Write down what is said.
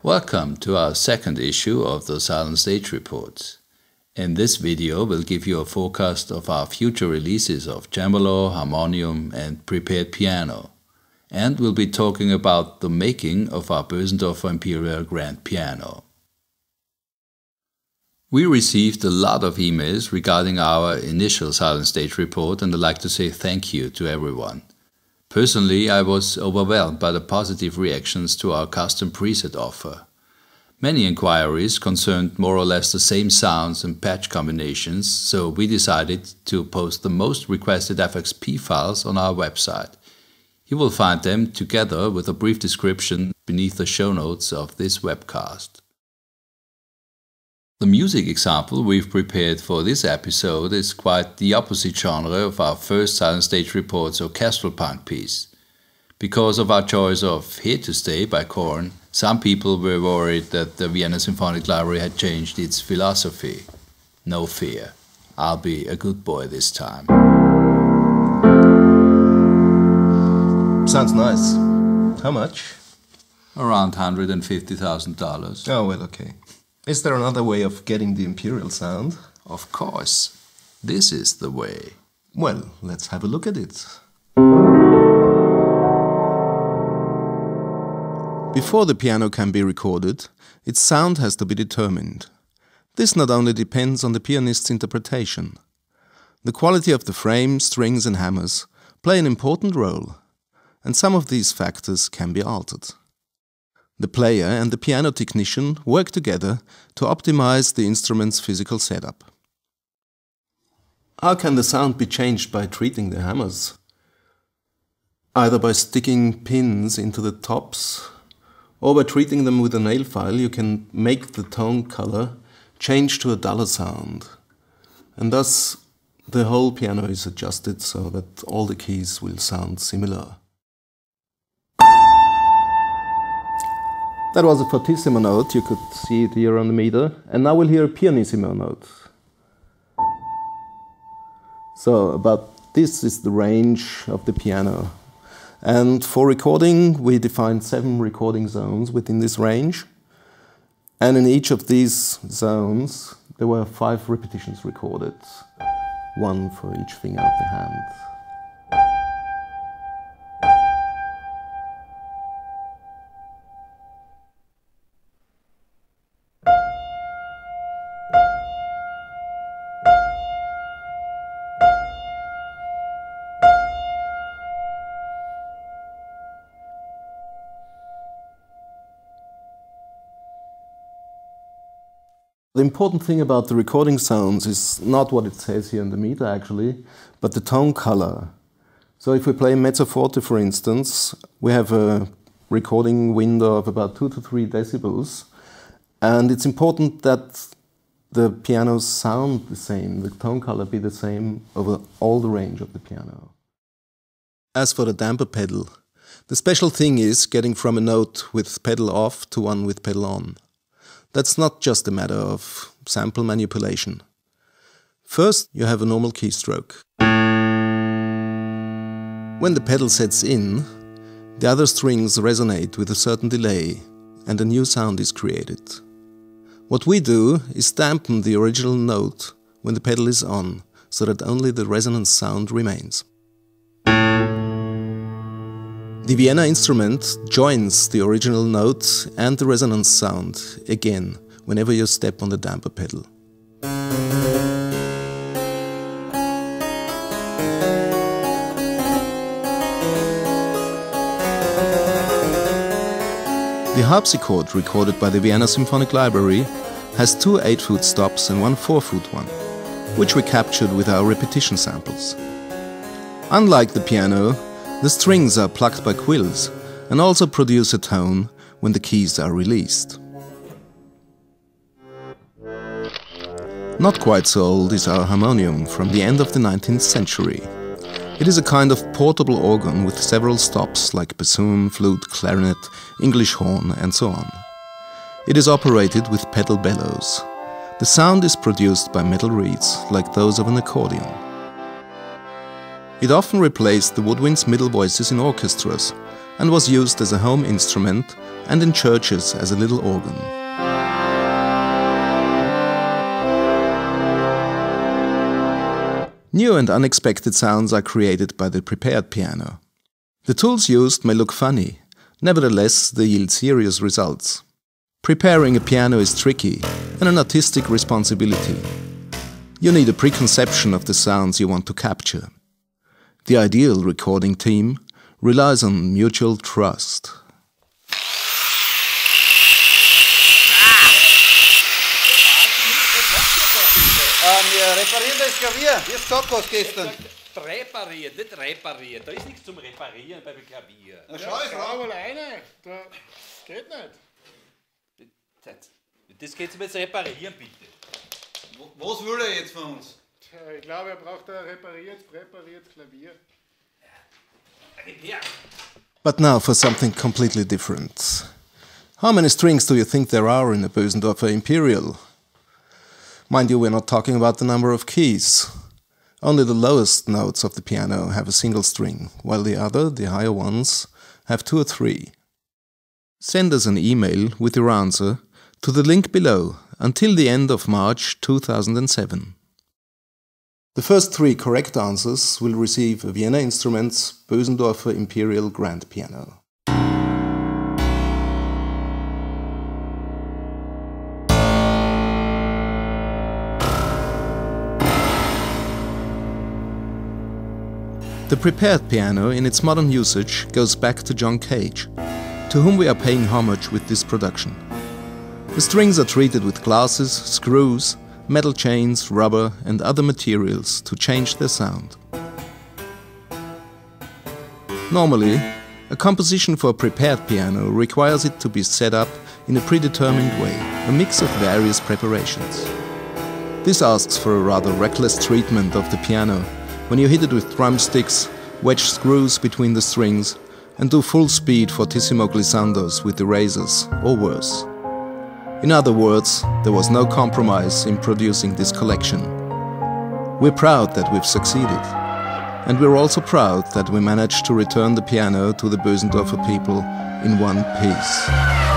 Welcome to our second issue of the Silent Stage Reports. In this video we'll give you a forecast of our future releases of tremolo, harmonium and prepared piano. And we'll be talking about the making of our Bösendorfer Imperial grand piano. We received a lot of emails regarding our initial Silent Stage report, and I'd like to say thank you to everyone. Personally, I was overwhelmed by the positive reactions to our custom preset offer. Many inquiries concerned more or less the same sounds and patch combinations, so we decided to post the most requested FXP files on our website. You will find them together with a brief description beneath the show notes of this webcast. The music example we've prepared for this episode is quite the opposite genre of our first Silent Stage Reports orchestral punk piece. Because of our choice of Here to Stay by Korn, some people were worried that the Vienna Symphonic Library had changed its philosophy. No fear, I'll be a good boy this time. Sounds nice. How much? Around $150,000. Oh, well, okay. Is there another way of getting the Imperial sound? Of course. This is the way. Well, let's have a look at it. Before the piano can be recorded, its sound has to be determined. This not only depends on the pianist's interpretation. The quality of the frame, strings and hammers play an important role, and some of these factors can be altered. The player and the piano technician work together to optimize the instrument's physical setup. How can the sound be changed by treating the hammers? Either by sticking pins into the tops, or by treating them with a nail file, you can make the tone color change to a duller sound. And thus the whole piano is adjusted so that all the keys will sound similar. That was a fortissimo note, you could see it here on the meter, and now we'll hear a pianissimo note. So about this is the range of the piano. And for recording, we defined 7 recording zones within this range. And in each of these zones, there were 5 repetitions recorded, 1 for each finger of the hand. The important thing about the recording sounds is not what it says here in the meter actually, but the tone color. So if we play mezzo forte, for instance, we have a recording window of about 2 to 3 decibels, and it's important that the pianos sound the same, the tone color be the same over all the range of the piano. As for the damper pedal, the special thing is getting from a note with pedal off to one with pedal on. That's not just a matter of sample manipulation. First, you have a normal keystroke. When the pedal sets in, the other strings resonate with a certain delay, and a new sound is created. What we do is dampen the original note when the pedal is on, so that only the resonance sound remains. The Vienna instrument joins the original note and the resonance sound again whenever you step on the damper pedal. The harpsichord recorded by the Vienna Symphonic Library has 2 8-foot stops and 1 4-foot one, which we captured with our repetition samples. Unlike the piano, the strings are plucked by quills and also produce a tone when the keys are released. Not quite so old is our harmonium from the end of the 19th century. It is a kind of portable organ with several stops like bassoon, flute, clarinet, English horn and so on. It is operated with pedal bellows. The sound is produced by metal reeds like those of an accordion. It often replaced the woodwind's middle voices in orchestras and was used as a home instrument and in churches as a little organ. New and unexpected sounds are created by the prepared piano. The tools used may look funny, nevertheless they yield serious results. Preparing a piano is tricky and an artistic responsibility. You need a preconception of the sounds you want to capture. The ideal recording team relies on mutual trust. Wir reparieren das Klavier. Wie gesagt was gestern. Repariert, nicht repariert. Da ist nichts zum Reparieren beim Klavier. Na schau, ich Frau alleine. Das geht nicht. Das geht zum jetzt reparieren, bitte. Was will er jetzt von uns? Tja, ich glaube, er braucht ein präpariertes Klavier. But now for something completely different. How many strings do you think there are in a Bösendorfer Imperial? Mind you, we're not talking about the number of keys. Only the lowest notes of the piano have a single string, while the higher ones, have 2 or 3. Send us an email with your answer to the link below until the end of March 2007. The first 3 correct answers will receive a Vienna Instruments Bösendorfer Imperial Grand Piano. The prepared piano in its modern usage goes back to John Cage, to whom we are paying homage with this production. The strings are treated with glasses, screws, metal chains, rubber and other materials to change their sound. Normally, a composition for a prepared piano requires it to be set up in a predetermined way, a mix of various preparations. This asks for a rather reckless treatment of the piano, when you hit it with drumsticks, wedge screws between the strings, and do full speed fortissimo glissandos with erasers, or worse. In other words, there was no compromise in producing this collection. We're proud that we've succeeded. And we're also proud that we managed to return the piano to the Bösendorfer people in one piece.